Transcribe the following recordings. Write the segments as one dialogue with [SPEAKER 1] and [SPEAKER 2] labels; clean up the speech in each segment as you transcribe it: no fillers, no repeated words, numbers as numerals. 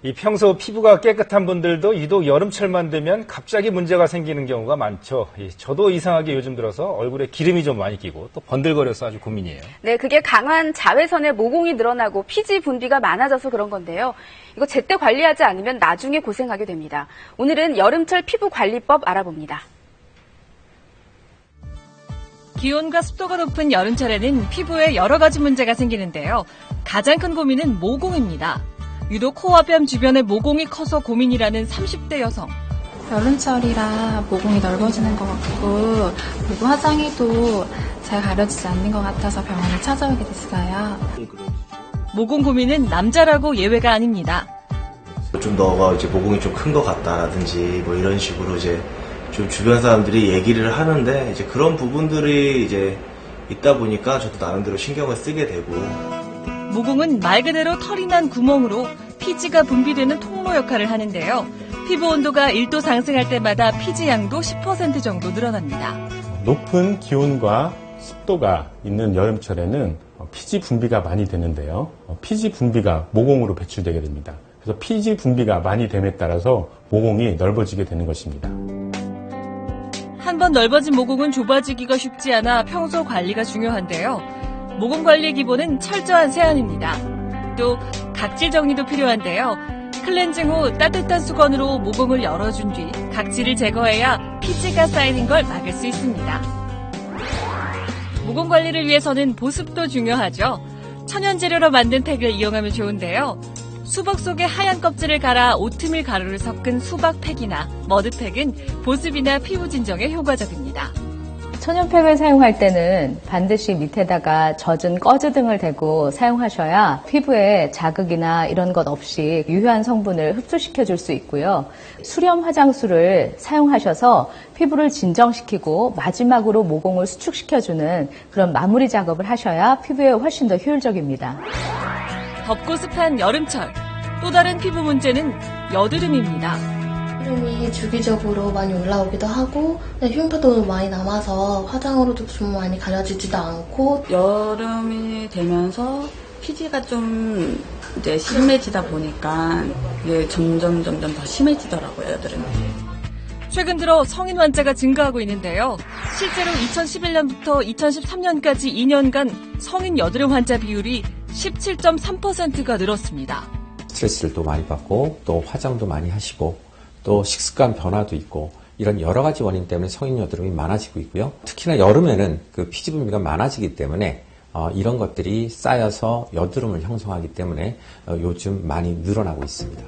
[SPEAKER 1] 이 평소 피부가 깨끗한 분들도 유독 여름철만 되면 갑자기 문제가 생기는 경우가 많죠. 저도 이상하게 요즘 들어서 얼굴에 기름이 좀 많이 끼고 또 번들거려서 아주 고민이에요.
[SPEAKER 2] 네, 그게 강한 자외선에 모공이 늘어나고 피지 분비가 많아져서 그런 건데요. 이거 제때 관리하지 않으면 나중에 고생하게 됩니다. 오늘은 여름철 피부 관리법 알아봅니다.
[SPEAKER 3] 기온과 습도가 높은 여름철에는 피부에 여러 가지 문제가 생기는데요. 가장 큰 고민은 모공입니다. 유독 코와 뺨 주변에 모공이 커서 고민이라는 30대 여성.
[SPEAKER 4] 여름철이라 모공이 넓어지는 것 같고 그리고 화장해도 잘 가려지지 않는 것 같아서 병원을 찾아오게 됐어요.
[SPEAKER 3] 모공 고민은 남자라고 예외가 아닙니다.
[SPEAKER 5] 좀 너가 이제 모공이 좀 큰 것 같다라든지 뭐 이런 식으로 이제 좀 주변 사람들이 얘기를 하는데 이제 그런 부분들이 이제 있다 보니까 저도 나름대로 신경을 쓰게 되고.
[SPEAKER 3] 모공은 말 그대로 털이 난 구멍으로 피지가 분비되는 통로 역할을 하는데요. 피부 온도가 1도 상승할 때마다 피지 양도 10% 정도 늘어납니다.
[SPEAKER 6] 높은 기온과 습도가 있는 여름철에는 피지 분비가 많이 되는데요. 피지 분비가 모공으로 배출되게 됩니다. 그래서 피지 분비가 많이 됨에 따라서 모공이 넓어지게 되는 것입니다.
[SPEAKER 3] 한번 넓어진 모공은 좁아지기가 쉽지 않아 평소 관리가 중요한데요. 모공 관리의 기본은 철저한 세안입니다. 또 각질 정리도 필요한데요. 클렌징 후 따뜻한 수건으로 모공을 열어준 뒤 각질을 제거해야 피지가 쌓이는 걸 막을 수 있습니다. 모공 관리를 위해서는 보습도 중요하죠. 천연 재료로 만든 팩을 이용하면 좋은데요. 수박 속에 하얀 껍질을 갈아 오트밀 가루를 섞은 수박팩이나 머드팩은 보습이나 피부 진정에 효과적입니다.
[SPEAKER 7] 천연팩을 사용할 때는 반드시 밑에다가 젖은 꺼즈 등을 대고 사용하셔야 피부에 자극이나 이런 것 없이 유효한 성분을 흡수시켜 줄 수 있고요. 수렴 화장수를 사용하셔서 피부를 진정시키고 마지막으로 모공을 수축시켜주는 그런 마무리 작업을 하셔야 피부에 훨씬 더 효율적입니다.
[SPEAKER 3] 덥고 습한 여름철, 또 다른 피부 문제는 여드름입니다.
[SPEAKER 8] 여드름이 주기적으로 많이 올라오기도 하고 흉터도 많이 남아서 화장으로도 좀 많이 가려지지도 않고
[SPEAKER 9] 여름이 되면서 피지가 좀 이제 심해지다 보니까 이게 점점 더 심해지더라고요, 여드름이.
[SPEAKER 3] 최근 들어 성인 환자가 증가하고 있는데요. 실제로 2011년부터 2013년까지 2년간 성인 여드름 환자 비율이 17.3%가 늘었습니다.
[SPEAKER 10] 스트레스를 또 많이 받고 또 화장도 많이 하시고 또 식습관 변화도 있고 이런 여러 가지 원인 때문에 성인 여드름이 많아지고 있고요. 특히나 여름에는 그 피지 분비가 많아지기 때문에 이런 것들이 쌓여서 여드름을 형성하기 때문에 요즘 많이 늘어나고 있습니다.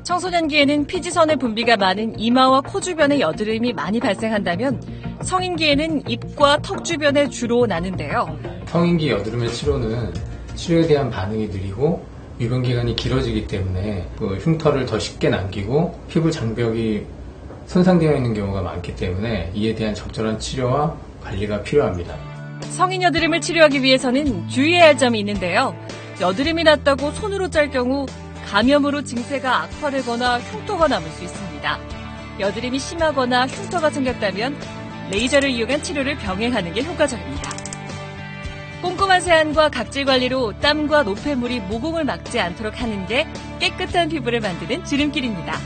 [SPEAKER 3] 청소년기에는 피지선의 분비가 많은 이마와 코 주변에 여드름이 많이 발생한다면 성인기에는 입과 턱 주변에 주로 나는데요.
[SPEAKER 11] 성인기 여드름의 치료는 치료에 대한 반응이 느리고 유병기간이 길어지기 때문에 그 흉터를 더 쉽게 남기고 피부 장벽이 손상되어 있는 경우가 많기 때문에 이에 대한 적절한 치료와 관리가 필요합니다.
[SPEAKER 3] 성인 여드름을 치료하기 위해서는 주의해야 할 점이 있는데요. 여드름이 났다고 손으로 짤 경우 감염으로 증세가 악화되거나 흉터가 남을 수 있습니다. 여드름이 심하거나 흉터가 생겼다면 레이저를 이용한 치료를 병행하는 게 효과적입니다. 꼼꼼한 세안과 각질 관리로 땀과 노폐물이 모공을 막지 않도록 하는 게 깨끗한 피부를 만드는 지름길입니다.